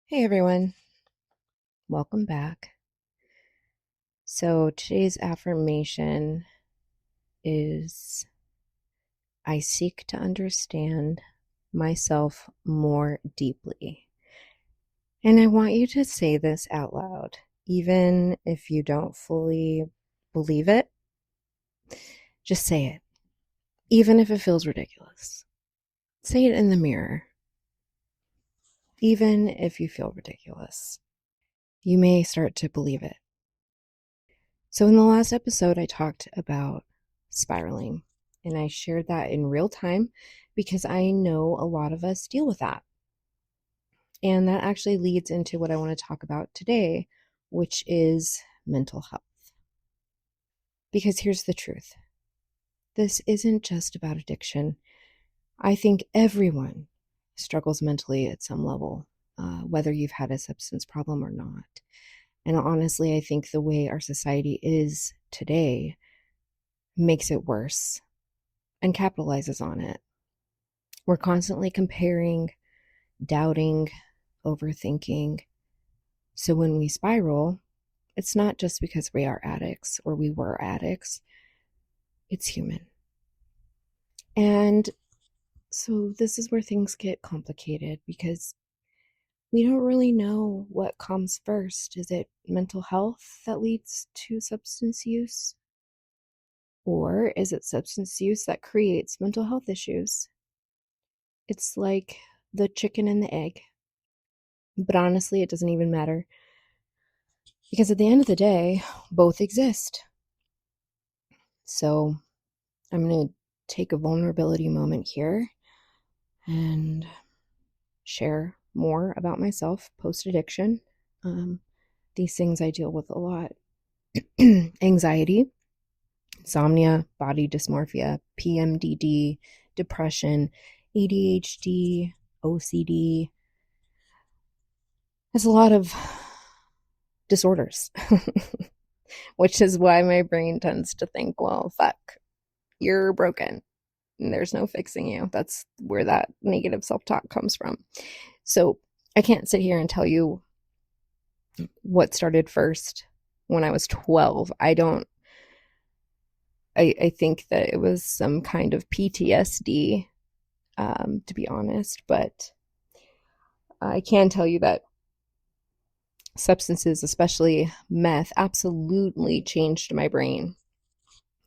Hey everyone, welcome back. So today's affirmation is I seek to understand myself more deeply. And I want you to say this out loud, even if you don't fully believe it. Just say it, even if it feels ridiculous. Say it in the mirror, even if you feel ridiculous. You may start to believe it. So, in the last episode, I talked about spiraling, and I shared that in real time because I know a lot of us deal with that. And that actually leads into what I want to talk about today, which is mental health. Because here's the truth, this isn't just about addiction. I think everyone struggles mentally at some level, whether you've had a substance problem or not. And honestly, I think the way our society is today makes it worse and capitalizes on it. We're constantly comparing, doubting, overthinking. So when we spiral, it's not just because we are addicts or we were addicts, it's human. And so this is where things get complicated because we don't really know what comes first. Is it mental health that leads to substance use? Or is it substance use that creates mental health issues? It's like the chicken and the egg. But honestly, it doesn't even matter because at the end of the day, both exist. So I'm going to take a vulnerability moment here and share more about myself post addiction. These things I deal with a lot: anxiety, insomnia, body dysmorphia, PMDD, depression, ADHD, OCD. There's a lot of disorders, which is why my brain tends to think, well, fuck, you're broken. And there's no fixing you. That's where that negative self-talk comes from. So I can't sit here and tell you what started first when I was 12. I think that it was some kind of PTSD, to be honest, but I can tell you that substances, especially meth, absolutely changed my brain.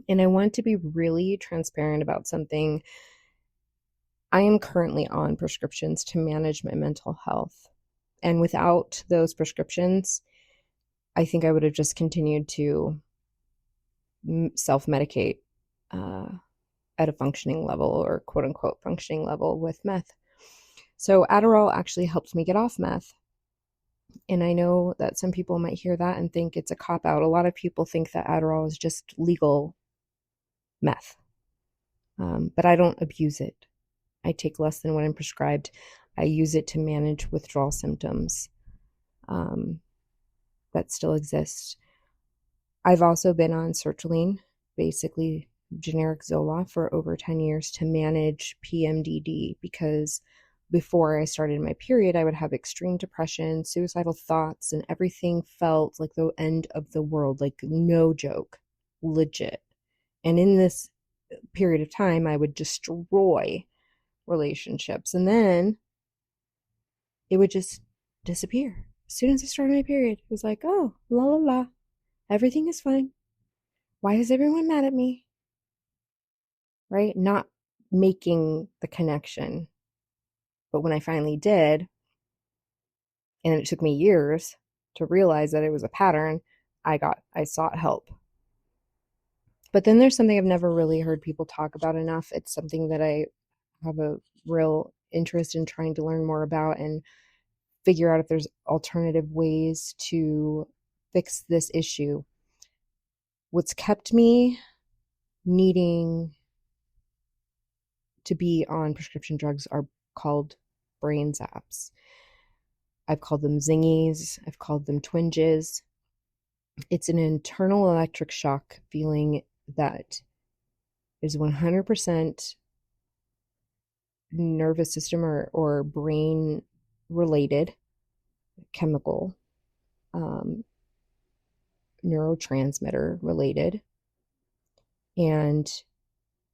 And I want to be really transparent about something. I am currently on prescriptions to manage my mental health. And without those prescriptions, I think I would have just continued to self medicate at a functioning level, or quote unquote functioning level, with meth. So Adderall actually helped me get off meth. And I know that some people might hear that and think it's a cop out. A lot of people think that Adderall is just legal meth. But I don't abuse it. I take less than what I'm prescribed. I use it to manage withdrawal symptoms that still exist. I've also been on sertraline, basically generic Zoloft, for over 10 years to manage PMDD, because before I started my period, I would have extreme depression, suicidal thoughts, and everything felt like the end of the world, like no joke, legit. And in this period of time, I would destroy relationships, and then it would just disappear. As soon as I started my period, it was like, oh, la la la, everything is fine. Why is everyone mad at me? Right? Not making the connection. But when I finally did, and it took me years to realize that it was a pattern, I sought help. But then there's something I've never really heard people talk about enough. It's something that I have a real interest in trying to learn more about and figure out if there's alternative ways to fix this issue. What's kept me needing to be on prescription drugs are called brain zaps. I've called them zingies. I've called them twinges. It's an internal electric shock feeling that is 100% nervous system or brain related. chemical, um, neurotransmitter related, and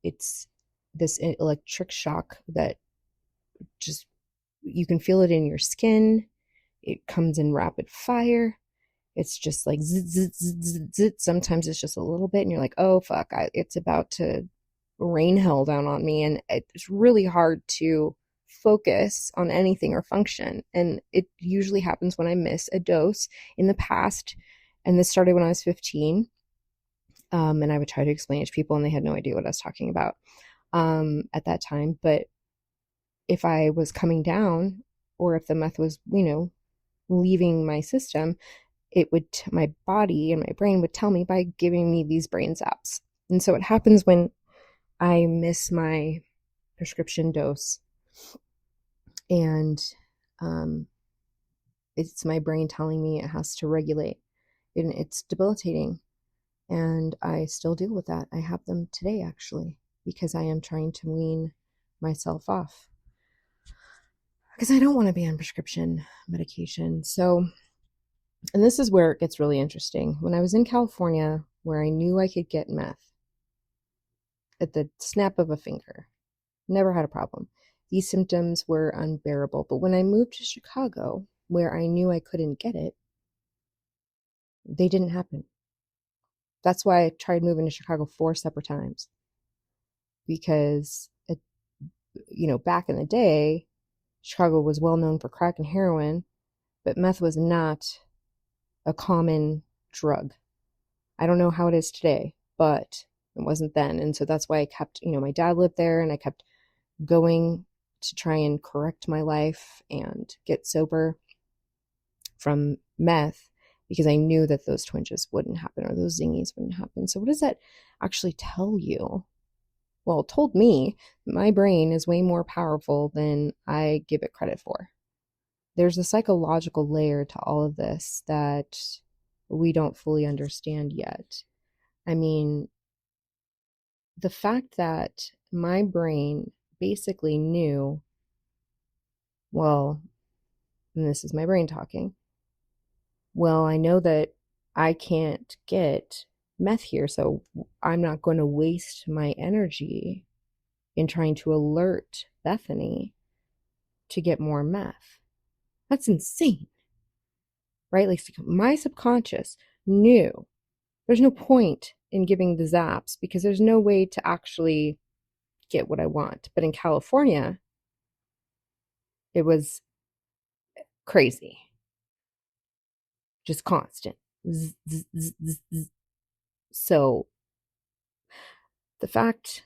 it's this electric shock that just, you can feel it in your skin. It comes in rapid fire. It's just like zit, zit, zit, zit, zit. Sometimes it's just a little bit, and you're like, oh, fuck, it's about to rain hell down on me. And it's really hard to focus on anything or function. And it usually happens when I miss a dose in the past. And this started when I was 15. And I would try to explain it to people, and they had no idea what I was talking about at that time. But if I was coming down, or if the meth was, leaving my system, it would, my body and my brain would tell me by giving me these brain zaps. And so it happens when I miss my prescription dose, and it's my brain telling me it has to regulate, and it's debilitating. And I still deal with that. I have them today, actually, because I am trying to wean myself off, because I don't want to be on prescription medication. So, and this is where it gets really interesting. When I was in California, where I knew I could get meth at the snap of a finger, never had a problem. These symptoms were unbearable. But when I moved to Chicago, where I knew I couldn't get it, they didn't happen. That's why I tried moving to Chicago 4 separate times. Because, back in the day, Chicago was well known for crack and heroin, but meth was not a common drug. I don't know how it is today, but it wasn't then. And so that's why I kept, my dad lived there, and I kept going to try and correct my life and get sober from meth, because I knew that those twinges wouldn't happen, or those zingies wouldn't happen. So what does that actually tell you? Well, it told me my brain is way more powerful than I give it credit for. There's a psychological layer to all of this that we don't fully understand yet. I mean, the fact that my brain basically knew, well, and this is my brain talking, well, I know that I can't get meth here, so I'm not going to waste my energy in trying to alert Bethany to get more meth. That's insane, right? Like, my subconscious knew there's no point in giving the zaps, because there's no way to actually get what I want. But in California, it was crazy, just constant. Zzz, zzz, zzz, zzz. So the fact,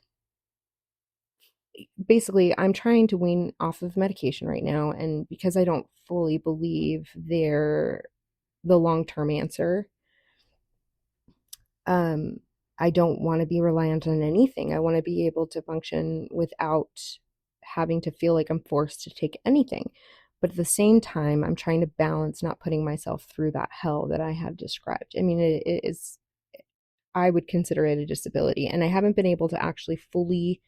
basically, I'm trying to wean off of medication right now, and because I don't fully believe they're the long-term answer, I don't want to be reliant on anything. I want to be able to function without having to feel like I'm forced to take anything. But at the same time, I'm trying to balance not putting myself through that hell that I have described. I mean, it is, I would consider it a disability, and I haven't been able to actually fully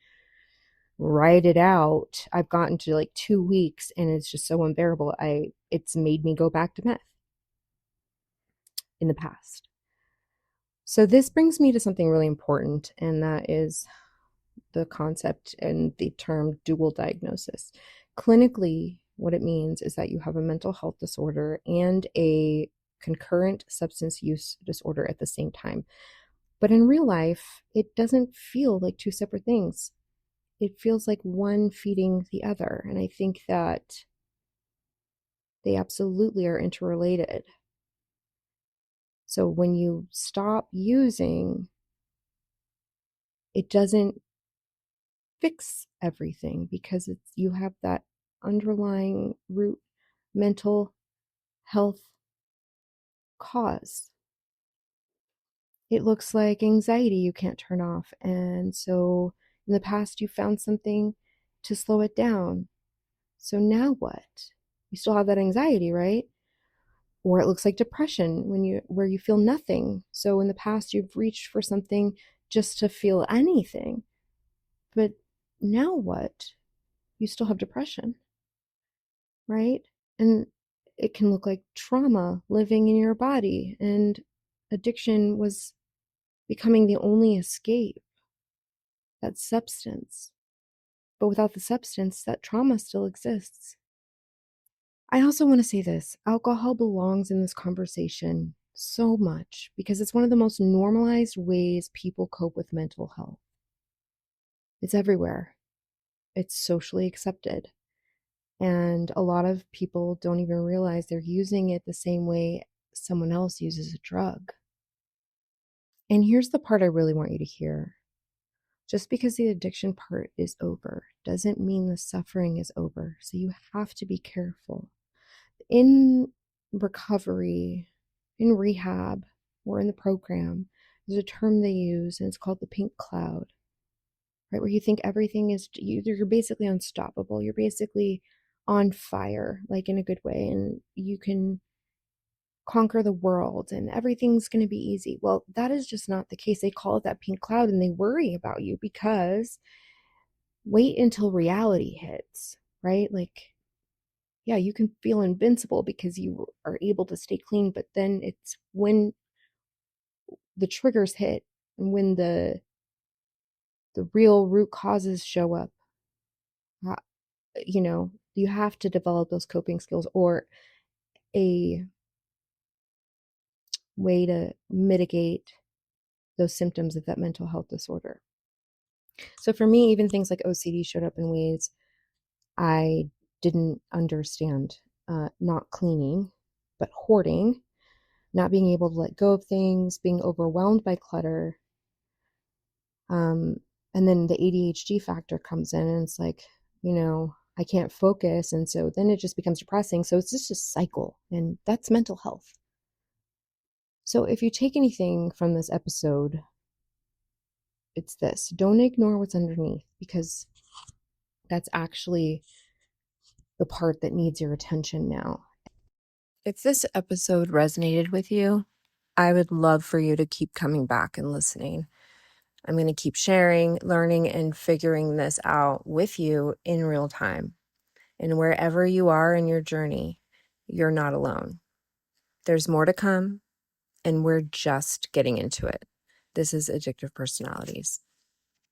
write it out. I've gotten to like 2 weeks, and it's just so unbearable. It's made me go back to meth in the past. So this brings me to something really important, and that is the concept and the term dual diagnosis. Clinically, what it means is that you have a mental health disorder and a concurrent substance use disorder at the same time. But in real life, it doesn't feel like 2 separate things. It feels like one feeding the other. And I think that they absolutely are interrelated. So when you stop using, it doesn't fix everything, because you have that underlying root mental health cause. It looks like anxiety you can't turn off, and so in the past you found something to slow it down. So now what? You still have that anxiety, right? Or it looks like depression, where you feel nothing. So in the past you've reached for something just to feel anything. But now what? You still have depression, right? And it can look like trauma living in your body, and addiction was becoming the only escape, that substance. But without the substance, that trauma still exists. I also want to say this: alcohol belongs in this conversation so much because it's one of the most normalized ways people cope with mental health. It's everywhere, it's socially accepted. And a lot of people don't even realize they're using it the same way someone else uses a drug. And here's the part I really want you to hear. Just because the addiction part is over doesn't mean the suffering is over. So you have to be careful. In recovery, in rehab, or in the program, there's a term they use, and it's called the pink cloud, right? Where you think everything is, you're basically unstoppable. You're basically on fire, like in a good way, and you can conquer the world and everything's going to be easy. Well, that is just not the case. They call it that pink cloud and they worry about you because wait until reality hits, right? Like, yeah, you can feel invincible because you are able to stay clean, but then it's when the triggers hit and when the real root causes show up, you know, you have to develop those coping skills or a way to mitigate those symptoms of that mental health disorder. So for me, even things like OCD showed up in ways I didn't understand. Not cleaning, but hoarding, not being able to let go of things, being overwhelmed by clutter. And then the ADHD factor comes in and it's like, I can't focus. And so then it just becomes depressing. So it's just a cycle, and that's mental health. So if you take anything from this episode, it's this: don't ignore what's underneath, because that's actually the part that needs your attention now. If this episode resonated with you, I would love for you to keep coming back and listening. I'm going to keep sharing, learning, and figuring this out with you in real time. And wherever you are in your journey, you're not alone. There's more to come, and we're just getting into it. This is Addictive Personalities.